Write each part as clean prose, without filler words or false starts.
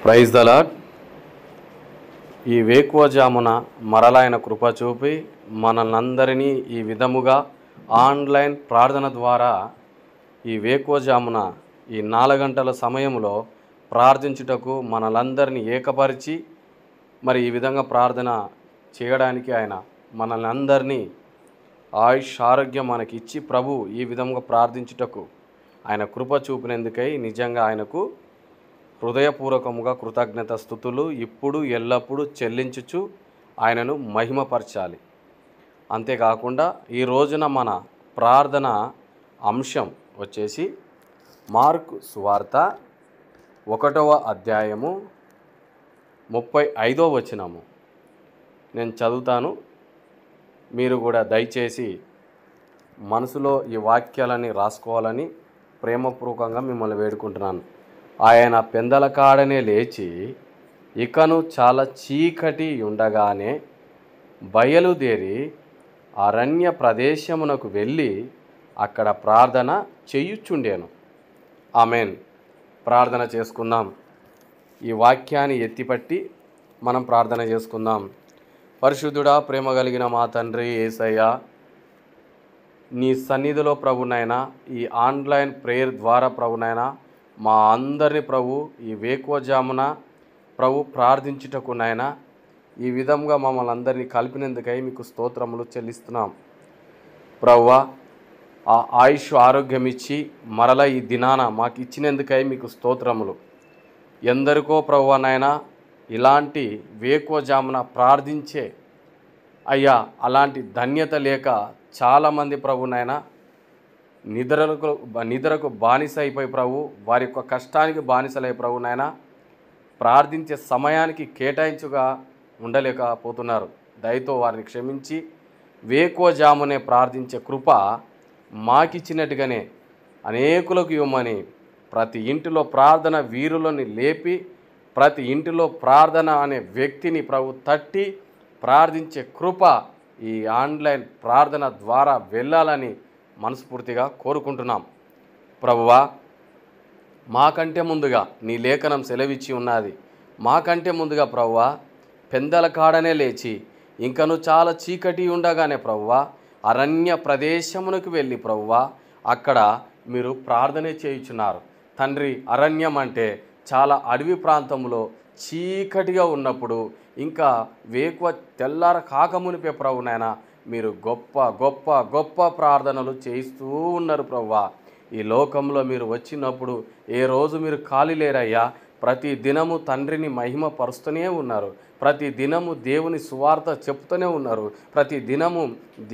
Praise the lord. ఈ వేకువజామున మరలైన కృప చూపి మనల్నందరినీ ఈ విధముగా ఆన్లైన్ ప్రార్థన ద్వారా ఈ వేకువజామున ఈ 4 గంటల సమయంలో ప్రార్థించుటకు మనలందరినీ ఏకపరిచి మరి ఈ విధంగా ప్రార్థన చేయడానికి ఆయన మనల్ని అందరినీ ఆయుష్ ఆరోగ్యం మనకి ఇచ్చి ప్రభు ఈ విధంగా ప్రార్థించుటకు ఆయన కృప చూపినందుకై నిజంగా ఆయనకు హృదయపూర్వకముగా కృతజ్ఞత స్తుతులు ఇప్పుడు ఎల్లప్పుడూ చెల్లించుచు ఆయనను మహిమపరచాలి. అంతేకాకుండా ఈ రోజున మన ప్రార్థన అంశం వచ్చేసి మార్కు సువార్త 1వ అధ్యాయము 35వ వచనము. నేను చదువుతాను, మీరు కూడా దయచేసి మనసులో ఈ వాక్యాలని రాసుకోవాలని ప్రేమపూర్వకంగా మిమ్మల్ని వేడుకుంటున్నాను. ఆయన పెందలకాడనే లేచి ఇకను చాలా చీకటి ఉండగానే బయలుదేరి అరణ్య ప్రదేశమునకు వెళ్ళి అక్కడ ప్రార్థన చేయుచుండెను. ఆమేన్. ప్రార్థన చేసుకుందాం. ఈ వాక్యాన్ని ఎత్తిపట్టి మనం ప్రార్థన చేసుకుందాం. పరిశుద్ధుడా, ప్రేమ కలిగిన మా తండ్రి యేసయ్య, నీ సన్నిధిలో ప్రభునైనా ఈ ఆన్లైన్ ప్రేయర్ ద్వారా ప్రభునైనా మా అందరినీ ప్రభు ఈ వేకువజామున ప్రభు ప్రార్థించుటకు నాయన ఈ విధంగా మమ్మల్ని అందరినీ కలిపినందుకై మీకు స్తోత్రములు చెల్లిస్తున్నాం. ప్రభువా, ఆ ఆయుష్ ఆరోగ్యం ఇచ్చి మరలా ఈ దినాన మాకు ఇచ్చినందుకై మీకు స్తోత్రములు. ఎందరికో ప్రభువా నాయన ఇలాంటి వేకువజామున ప్రార్థించే అలాంటి ధన్యత లేక చాలామంది ప్రభునైనా నిద్రకు బానిస అయిపోయి ప్రభు వారి యొక్క కష్టానికి బానిసలై ప్రభునైనా ప్రార్థించే సమయానికి కేటాయించుగా ఉండలేకపోతున్నారు. దయతో వారిని క్షమించి వేకువజామునే ప్రార్థించే కృప మాకిచ్చినట్టుగానే అనేకులకు ఇవ్వమని ప్రతి ఇంటిలో ప్రార్థన వీరులని లేపి ప్రతి ఇంటిలో ప్రార్థన అనే వ్యక్తిని ప్రభు తట్టి ప్రార్థించే కృప ఈ ఆన్లైన్ ప్రార్థన ద్వారా వెళ్ళాలని మనస్ఫూర్తిగా కోరుకుంటున్నాం. ప్రభువా, మాకంటే ముందుగా నీ లేఖనం సెలవిచ్చి ఉన్నది. మాకంటే ముందుగా ప్రభువా పెందల కాడనే లేచి ఇంకను చాలా చీకటి ఉండగానే ప్రభువా అరణ్య ప్రదేశమునకు వెళ్ళి ప్రభువా అక్కడ మీరు ప్రార్థనే చేయుచున్నారు. తండ్రి, అరణ్యం అంటే చాలా అడవి ప్రాంతంలో చీకటిగా ఉన్నప్పుడు ఇంకా వేకువ తెల్లార కాకమునిపే ప్రభునైనా మీరు గొప్ప గొప్ప గొప్ప ప్రార్థనలు చేస్తూ ఉన్నారు ప్రభువా. ఈ లోకంలో మీరు వచ్చినప్పుడు ఏ రోజు మీరు ఖాళీ లేరయ్యా. ప్రతి దినము తండ్రిని మహిమ పరుస్తూనే ఉన్నారు. ప్రతి దినము దేవుని సువార్త చెప్తూనే ఉన్నారు. ప్రతి దినము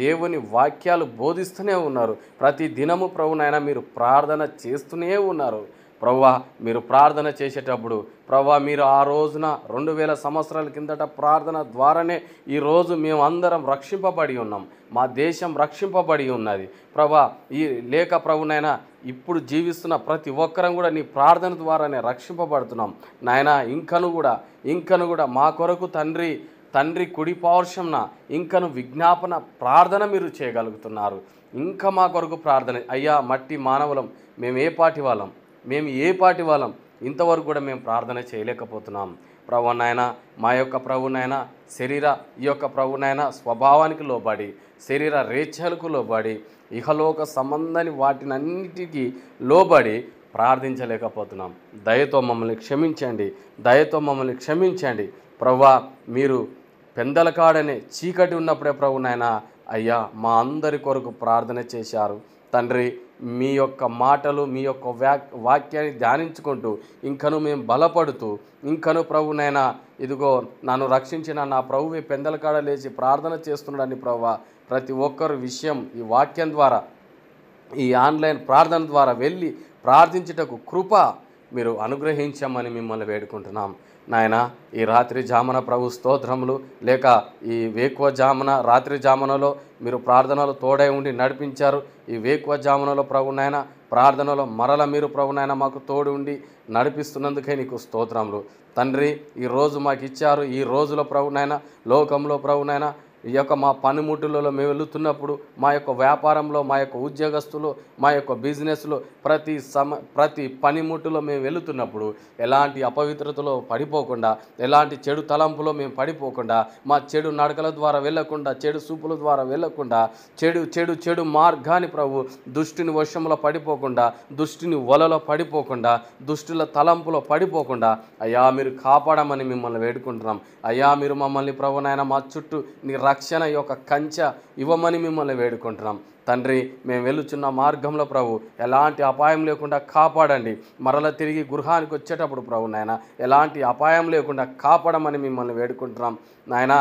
దేవుని వాక్యాలు బోధిస్తూనే ఉన్నారు. ప్రతి దినము ప్రభునైనా మీరు ప్రార్థన చేస్తూనే ఉన్నారు. ప్రభువా, మీరు ప్రార్థన చేసేటప్పుడు ప్రభువా మీరు ఆ రోజున 2000 సంవత్సరాల కిందట ప్రార్థన ద్వారానే ఈరోజు మేము అందరం రక్షింపబడి ఉన్నాం. మా దేశం రక్షింపబడి ఉన్నది ప్రభువా. ఈ లేక ప్రభునైనా ఇప్పుడు జీవిస్తున్న ప్రతి ఒక్కరం కూడా నీ ప్రార్థన ద్వారానే రక్షింపబడుతున్నాం నాయన. ఇంకను కూడా మా కొరకు తండ్రి కుడి పార్శ్వంన ఇంకను విజ్ఞాపన ప్రార్థన మీరు చేయగలుగుతున్నారు. ఇంకా మా కొరకు ప్రార్థన అయ్యా. మట్టి మానవులం, మేము ఏ పాటి వాళ్ళం ఇంతవరకు కూడా మేము ప్రార్థన చేయలేకపోతున్నాం ప్రభువనైనా. మా యొక్క ప్రభునైనా ఈ యొక్క ప్రభునైనా స్వభావానికి లోబడి శరీర రేచ్ఛలకు లోబడి ఇహలోక సంబంధాన్ని వాటినన్నిటికీ లోబడి ప్రార్థించలేకపోతున్నాం. దయతో మమ్మల్ని క్షమించండి ప్రభువా. మీరు పెందలకాడనే చీకటి ఉన్నప్పుడే ప్రభునైనా అయ్యా మా అందరి కొరకు ప్రార్థన చేశారు తండ్రి. మీ యొక్క మాటలు మీ యొక్క వాక్యాన్ని ధ్యానించుకుంటూ ఇంకను మేము బలపడుతూ ఇంకను ప్రభునైనా ఇదిగో నన్ను రక్షించిన నా ప్రభువే పెందలకాడ లేచి ప్రార్థన చేస్తున్నాడని ప్రభువా ప్రతి ఒక్కరు విషయం ఈ వాక్యం ద్వారా ఈ ఆన్లైన్ ప్రార్థన ద్వారా వెళ్ళి ప్రార్థించుటకు కృప మీరు అనుగ్రహించమని మిమ్మల్ని వేడుకుంటున్నాం నాయన. ఈ రాత్రి జామున ప్రభు స్తోత్రములు లేక ఈ వేకువజామున రాత్రి జామునలో మీరు ప్రార్థనలో తోడై ఉండి నడిపించారు. ఈ వేకువజామునలో ప్రభునైనా ప్రార్థనలో మరల మీరు ప్రభునైనా మాకు తోడు ఉండి నడిపిస్తున్నందుకే నీకు స్తోత్రములు తండ్రి. ఈరోజు మాకు ఇచ్చారు. ఈ రోజులో ప్రభునైనా లోకంలో ప్రభునైనా ఈ యొక్క మా పనిముట్టులలో మేము వెళుతున్నప్పుడు, మా యొక్క వ్యాపారంలో, మా యొక్క ఉద్యోగస్తులు, మా యొక్క బిజినెస్లో, ప్రతి పనిముట్టులో మేము వెళుతున్నప్పుడు ఎలాంటి అపవిత్రతలో పడిపోకుండా, ఎలాంటి చెడు తలంపులో మేము పడిపోకుండా, మా చెడు నడకల ద్వారా వెళ్ళకుండా, చెడు చూపుల ద్వారా వెళ్ళకుండా, చెడు మార్గాన్ని ప్రభు దుష్టుని వశంలో పడిపోకుండా, దుష్టుని వలలో పడిపోకుండా, దుష్టుల తలంపులో పడిపోకుండా అయ్యా మీరు కాపాడమని మిమ్మల్ని వేడుకుంటున్నాం. అయ్యా మీరు మమ్మల్ని ప్రభు నాయన మా చుట్టూ నీ రక్షణ యొక్క కంచె ఇవ్వమని మిమ్మల్ని వేడుకుంటున్నాం. తండ్రి, మేము వెళుచున్న మార్గంలో ప్రభు ఎలాంటి అపాయం లేకుండా కాపాడండి. మరల తిరిగి గృహానికి వచ్చేటప్పుడు ప్రభు నాయన ఎలాంటి అపాయం లేకుండా కాపాడమని మిమ్మల్ని వేడుకుంటున్నాం. నాయన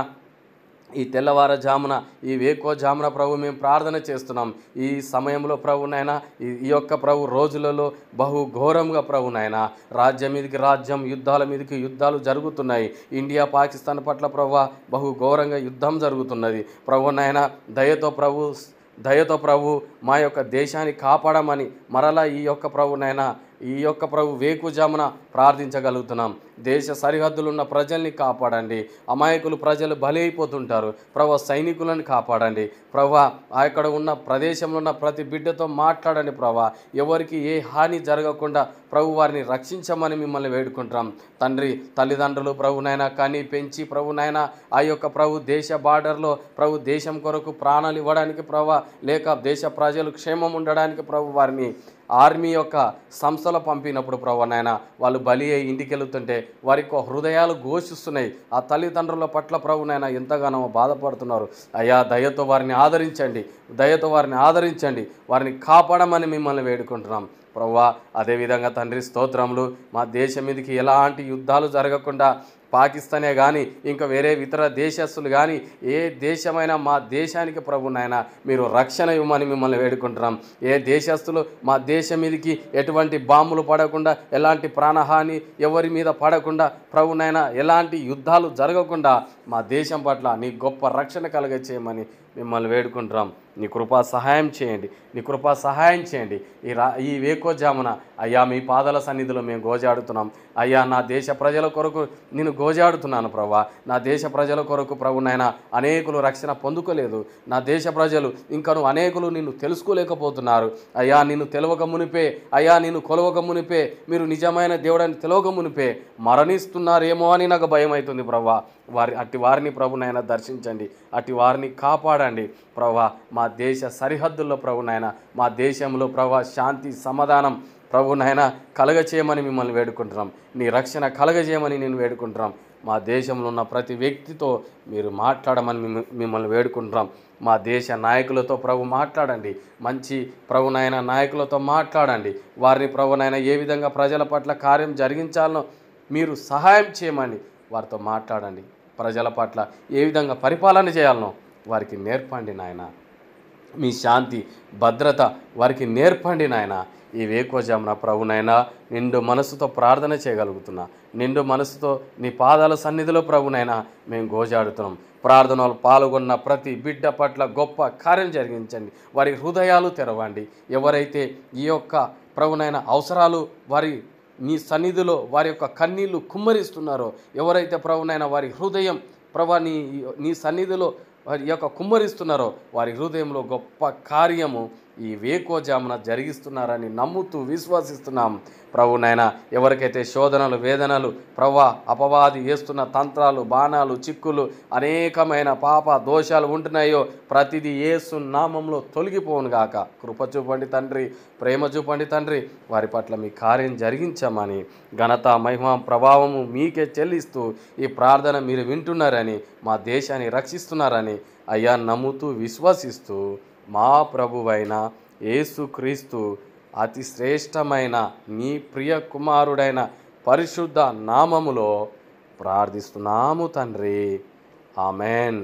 ఈ తెల్లవారుజామున, ఈ వేకువజామున ప్రభు మేము ప్రార్థన చేస్తున్నాం. ఈ సమయంలో ప్రభు నాయన ఈ యొక్క ప్రభు రోజులలో బహు ఘోరంగా ప్రభు నాయన రాజ్యం మీదకి రాజ్యం, యుద్ధాల మీదకి యుద్ధాలు జరుగుతున్నాయి. ఇండియా పాకిస్తాన్ పట్ల ప్రభు బహు ఘోరంగా యుద్ధం జరుగుతున్నది. ప్రభు నాయన దయతో ప్రభు మా యొక్క దేశాన్ని కాపాడమని మరలా ఈ యొక్క ప్రభు వేకుజామున ప్రార్థించగలుగుతున్నాం. దేశ సరిహద్దులు ఉన్న ప్రజల్ని కాపాడండి. అమాయకులు ప్రజలు బలి అయిపోతుంటారు ప్రభు, సైనికులను కాపాడండి ప్రభు. అక్కడ ఉన్న ప్రదేశంలో ఉన్న ప్రతి బిడ్డతో మాట్లాడండి ప్రభు. ఎవరికి ఏ హాని జరగకుండా ప్రభు వారిని రక్షించమని మిమ్మల్ని వేడుకుంటాం. తండ్రి, తల్లిదండ్రులు ప్రభు నాయన కని పెంచి ప్రభు నాయన ఆ యొక్క ప్రభు దేశ బార్డర్లో ప్రభు దేశం కొరకు ప్రాణాలు ఇవ్వడానికి ప్రభు, లేక దేశ ప్రజలు క్షేమం ఉండడానికి ప్రభు వారిని ఆర్మీ యొక్క సంస్థలో పంపినప్పుడు ప్రభు నాయన వాళ్ళు బలి అయి ఇంటికి వెళుతుంటే వారి యొక్క హృదయాలు ఘోషిస్తున్నాయి. ఆ తల్లిదండ్రుల పట్ల ప్రభు నాయన ఎంతగానో బాధపడుతున్నారు. అయ్యా దయతో వారిని ఆదరించండి, వారిని కాపాడమని మిమ్మల్ని వేడుకుంటున్నాం ప్రభువా. అదేవిధంగా తండ్రి స్తోత్రములు, మా దేశం మీదకి ఎలాంటి యుద్ధాలు జరగకుండా పాకిస్తానే కానీ ఇంకా వేరే ఇతర దేశస్తులు కానీ ఏ దేశమైనా మా దేశానికి ప్రభు నాయన మీరు రక్షణ ఇవ్వమని మిమ్మల్ని వేడుకుంటున్నాం. ఏ దేశస్తులు మా దేశం మీదకి ఎటువంటి బాంబులు పడకుండా, ఎలాంటి ప్రాణహాని ఎవరి మీద పడకుండా ప్రభు నాయన ఎలాంటి యుద్ధాలు జరగకుండా మా దేశం పట్ల నీ గొప్ప రక్షణ కలుగచేయమని మిమ్మల్ని వేడుకుంటున్నాం. నీ కృపా సహాయం చేయండి. ఈ వేకువజామున అయ్యా మీ పాదాల సన్నిధిలో మేము గోజాడుతున్నాం. అయ్యా నా దేశ ప్రజల కొరకు నేను గోజాడుతున్నాను ప్రభా. నా దేశ ప్రజల కొరకు ప్రభు నాయన అనేకులు రక్షణ పొందుకోలేదు. నా దేశ ప్రజలు ఇంకను అనేకులు నిన్ను తెలుసుకోలేకపోతున్నారు. అయ్యా నిన్ను కొలవక మునిపే మీరు నిజమైన దేవుడని తెలియక మునిపే మరణిస్తున్నారేమో అని నాకు భయం అవుతుంది ప్రభా. అట్టి వారిని ప్రభు నాయన దర్శించండి, అట్టి వారిని కాపాడండి ప్రభా. మా దేశ సరిహద్దుల్లో ప్రభు నాయన మా దేశంలో ప్రభా శాంతి సమాధానం ప్రభు నాయన కలగచేయమని మిమ్మల్ని వేడుకుంటున్నాం. నీ రక్షణ కలగజేయమని నేను వేడుకుంటున్నాం. మా దేశంలో ఉన్న ప్రతి వ్యక్తితో మీరు మాట్లాడమని మిమ్మల్ని వేడుకుంటున్నాం. మా దేశ నాయకులతో ప్రభు మాట్లాడండి, మంచి ప్రభు నాయన నాయకులతో మాట్లాడండి. వారిని ప్రభు నాయన ఏ విధంగా ప్రజల పట్ల కార్యం జరిగించాలనో మీరు సహాయం చేయమని వారితో మాట్లాడండి. ప్రజల పట్ల ఏ విధంగా పరిపాలన చేయాలనో వారికి నేర్పండి నాయన. మీ శాంతి భద్రత వారికి నేర్పండి నాయన. ఈ వేకువజామున ప్రభునైనా నిండు మనసుతో ప్రార్థన చేయగలుగుతున్నా, నిండు మనసుతో నీ పాదాల సన్నిధిలో ప్రభునైనా మేము గోజాడుతున్నాం. ప్రార్థనలు పాల్గొన్న ప్రతి బిడ్డ పట్ల గొప్ప కార్యం జరిగించండి, వారి హృదయాలు తెరవండి. ఎవరైతే ఈ యొక్క ప్రభునైనా అవసరాలు వారి నీ సన్నిధిలో వారి యొక్క కన్నీళ్లు కుమ్మరిస్తున్నారో, ఎవరైతే ప్రభునైనా వారి హృదయం ప్రభా నీ సన్నిధిలో వారి యొక్క కుమ్మరిస్తున్నారో, వారి హృదయంలో గొప్ప కార్యము ఈ వేకువజామున జరిగిస్తున్నారని నమ్ముతూ విశ్వసిస్తున్నాం. ప్రభునైనా ఎవరికైతే శోధనలు వేదనలు అపవాది వేస్తున్న తంత్రాలు బాణాలు చిక్కులు అనేకమైన పాప దోషాలు ఉంటున్నాయో ప్రతిదీ యేసు నామంలో తొలగిపోవును గాక. కృప చూపండి తండ్రి, ప్రేమ చూపండి తండ్రి. వారి పట్ల మీ కార్యం జరిగించమని ఘనత మహిమ ప్రభావము మీకే చెల్లిస్తూ ఈ ప్రార్థన మీరు వింటున్నారని, మా దేశాన్ని రక్షిస్తున్నారని అయ్యా నమ్ముతూ విశ్వసిస్తూ మా ప్రభువైన యేసుక్రీస్తు అతి శ్రేష్టమైన నీ ప్రియ కుమారుడైన పరిశుద్ధ నామములో ప్రార్థిస్తున్నాము తండ్రి. ఆమెన్.